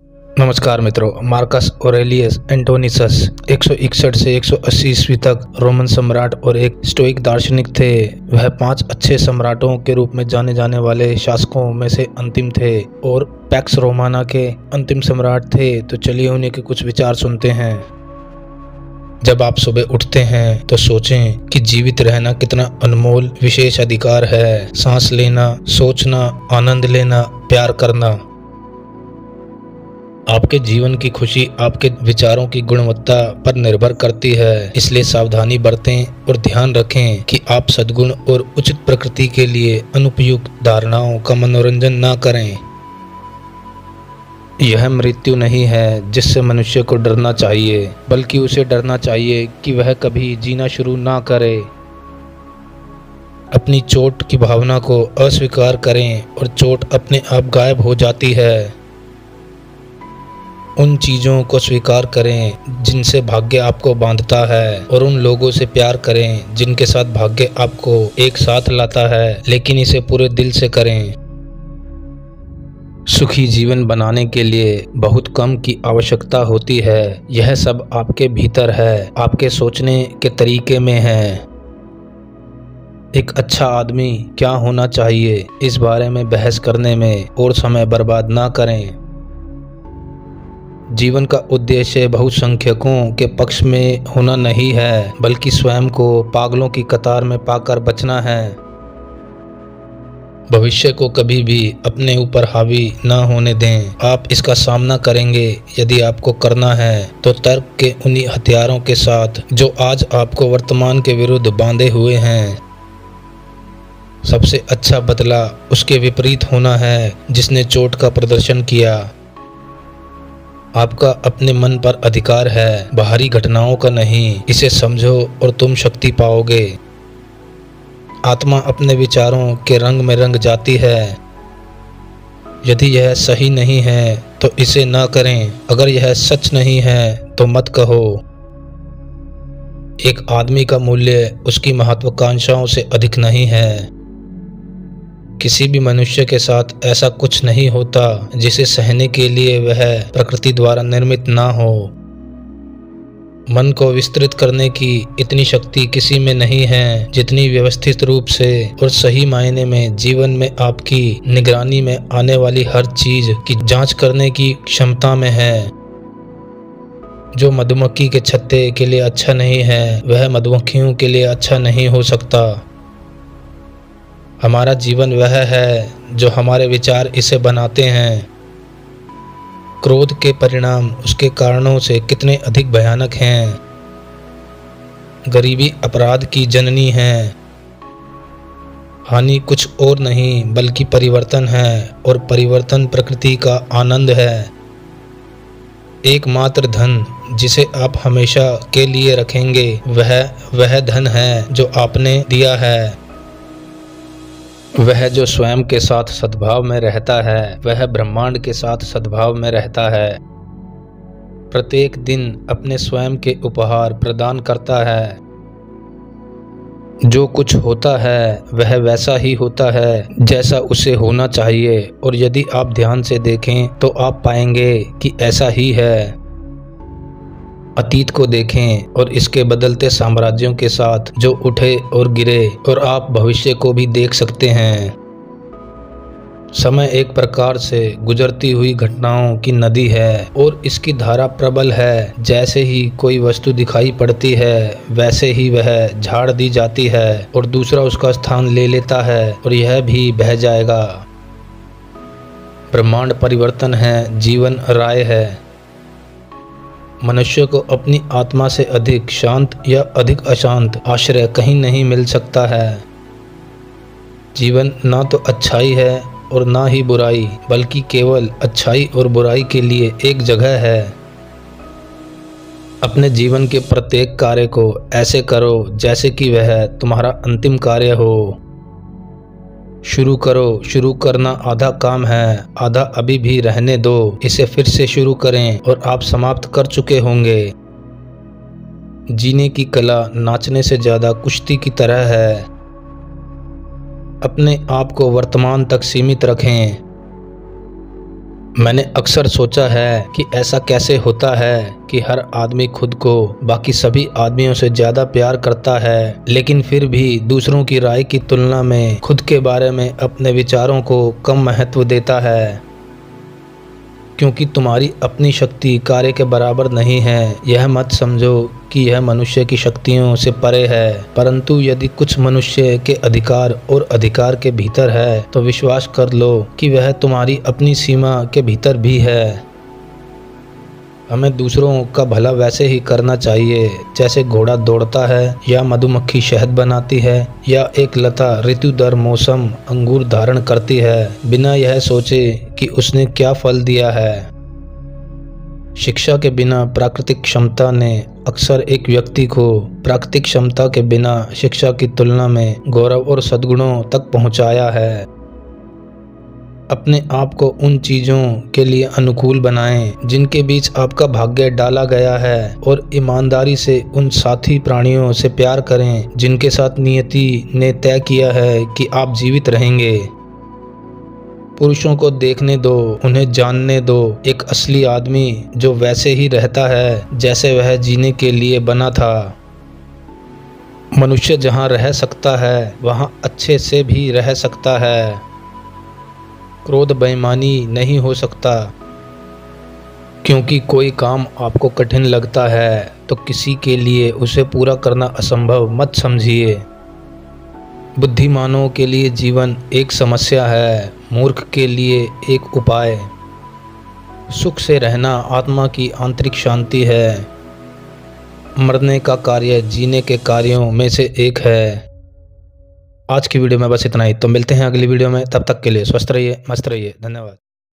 नमस्कार मित्रों। Marcus Aurelius Antonius 161 से 180 ईस्वी तक रोमन सम्राट और एक स्टोइक दार्शनिक थे। वह 5 अच्छे सम्राटों के रूप में जाने जाने वाले शासकों में से अंतिम थे और पैक्स रोमाना के अंतिम सम्राट थे। तो चलिए उन्हीं के कुछ विचार सुनते हैं। जब आप सुबह उठते हैं तो सोचें कि जीवित रहना कितना अनमोल विशेष अधिकार है। सांस लेना, सोचना, आनंद लेना, प्यार करना। आपके जीवन की खुशी आपके विचारों की गुणवत्ता पर निर्भर करती है। इसलिए सावधानी बरतें और ध्यान रखें कि आप सद्गुण और उचित प्रकृति के लिए अनुपयुक्त धारणाओं का मनोरंजन ना करें। यह मृत्यु नहीं है जिससे मनुष्य को डरना चाहिए, बल्कि उसे डरना चाहिए कि वह कभी जीना शुरू ना करे। अपनी चोट की भावना को अस्वीकार करें और चोट अपने आप गायब हो जाती है। उन चीज़ों को स्वीकार करें जिनसे भाग्य आपको बांधता है और उन लोगों से प्यार करें जिनके साथ भाग्य आपको एक साथ लाता है, लेकिन इसे पूरे दिल से करें। सुखी जीवन बनाने के लिए बहुत कम की आवश्यकता होती है। यह सब आपके भीतर है, आपके सोचने के तरीके में है। एक अच्छा आदमी क्या होना चाहिए, इस बारे में बहस करने में और समय बर्बाद ना करें। जीवन का उद्देश्य बहुसंख्यकों के पक्ष में होना नहीं है, बल्कि स्वयं को पागलों की कतार में पाकर बचना है। भविष्य को कभी भी अपने ऊपर हावी ना होने दें। आप इसका सामना करेंगे। यदि आपको करना है तो तर्क के उन्हीं हथियारों के साथ जो आज आपको वर्तमान के विरुद्ध बांधे हुए हैं। सबसे अच्छा बदला उसके विपरीत होना है जिसने चोट का प्रदर्शन किया। आपका अपने मन पर अधिकार है, बाहरी घटनाओं का नहीं। इसे समझो और तुम शक्ति पाओगे। आत्मा अपने विचारों के रंग में रंग जाती है। यदि यह सही नहीं है तो इसे ना करें। अगर यह सच नहीं है तो मत कहो। एक आदमी का मूल्य उसकी महत्वाकांक्षाओं से अधिक नहीं है। किसी भी मनुष्य के साथ ऐसा कुछ नहीं होता जिसे सहने के लिए वह प्रकृति द्वारा निर्मित ना हो। मन को विस्तृत करने की इतनी शक्ति किसी में नहीं है जितनी व्यवस्थित रूप से और सही मायने में जीवन में आपकी निगरानी में आने वाली हर चीज की जांच करने की क्षमता में है। जो मधुमक्खी के छत्ते के लिए अच्छा नहीं है, वह मधुमक्खियों के लिए अच्छा नहीं हो सकता। हमारा जीवन वह है जो हमारे विचार इसे बनाते हैं। क्रोध के परिणाम उसके कारणों से कितने अधिक भयानक हैं। गरीबी अपराध की जननी है। हानि कुछ और नहीं बल्कि परिवर्तन है, और परिवर्तन प्रकृति का आनंद है। एकमात्र धन जिसे आप हमेशा के लिए रखेंगे वह धन है जो आपने दिया है। वह जो स्वयं के साथ सद्भाव में रहता है, वह ब्रह्मांड के साथ सद्भाव में रहता है। प्रत्येक दिन अपने स्वयं के उपहार प्रदान करता है। जो कुछ होता है वह वैसा ही होता है जैसा उसे होना चाहिए, और यदि आप ध्यान से देखें तो आप पाएंगे कि ऐसा ही है। अतीत को देखें और इसके बदलते साम्राज्यों के साथ जो उठे और गिरे, और आप भविष्य को भी देख सकते हैं। समय एक प्रकार से गुजरती हुई घटनाओं की नदी है और इसकी धारा प्रबल है। जैसे ही कोई वस्तु दिखाई पड़ती है वैसे ही वह झाड़ दी जाती है और दूसरा उसका स्थान ले लेता है, और यह भी बह जाएगा। ब्रह्मांड परिवर्तन है, जीवन राय है। मनुष्य को अपनी आत्मा से अधिक शांत या अधिक अशांत आश्रय कहीं नहीं मिल सकता है। जीवन ना तो अच्छाई है और ना ही बुराई, बल्कि केवल अच्छाई और बुराई के लिए एक जगह है। अपने जीवन के प्रत्येक कार्य को ऐसे करो जैसे कि वह तुम्हारा अंतिम कार्य हो। शुरू करो। शुरू करना आधा काम है, आधा अभी भी रहने दो। इसे फिर से शुरू करें और आप समाप्त कर चुके होंगे। जीने की कला नाचने से ज्यादा कुश्ती की तरह है। अपने आप को वर्तमान तक सीमित रखें। मैंने अक्सर सोचा है कि ऐसा कैसे होता है कि हर आदमी खुद को बाकी सभी आदमियों से ज़्यादा प्यार करता है, लेकिन फिर भी दूसरों की राय की तुलना में खुद के बारे में अपने विचारों को कम महत्व देता है। क्योंकि तुम्हारी अपनी शक्ति कार्य के बराबर नहीं है, यह मत समझो कि यह मनुष्य की शक्तियों से परे है, परंतु यदि कुछ मनुष्य के अधिकार और अधिकार के भीतर है तो विश्वास कर लो कि वह तुम्हारी अपनी सीमा के भीतर भी है। हमें दूसरों का भला वैसे ही करना चाहिए जैसे घोड़ा दौड़ता है या मधुमक्खी शहद बनाती है या एक लता ऋतु दर मौसम अंगूर धारण करती है, बिना यह सोचे कि उसने क्या फल दिया है। शिक्षा के बिना प्राकृतिक क्षमता ने अक्सर एक व्यक्ति को प्राकृतिक क्षमता के बिना शिक्षा की तुलना में गौरव और सद्गुणों तक पहुंचाया है। अपने आप को उन चीज़ों के लिए अनुकूल बनाएं जिनके बीच आपका भाग्य डाला गया है, और ईमानदारी से उन साथी प्राणियों से प्यार करें जिनके साथ नियति ने तय किया है कि आप जीवित रहेंगे। पुरुषों को देखने दो, उन्हें जानने दो, एक असली आदमी जो वैसे ही रहता है जैसे वह जीने के लिए बना था। मनुष्य जहाँ रह सकता है वहाँ अच्छे से भी रह सकता है। क्रोध बेईमानी नहीं हो सकता। क्योंकि कोई काम आपको कठिन लगता है तो किसी के लिए उसे पूरा करना असंभव मत समझिए। बुद्धिमानों के लिए जीवन एक समस्या है, मूर्ख के लिए एक उपाय। सुख से रहना आत्मा की आंतरिक शांति है। मरने का कार्य जीने के कार्यों में से एक है। आज की वीडियो में बस इतना ही। तो मिलते हैं अगली वीडियो में, तब तक के लिए स्वस्थ रहिए, मस्त रहिए। धन्यवाद।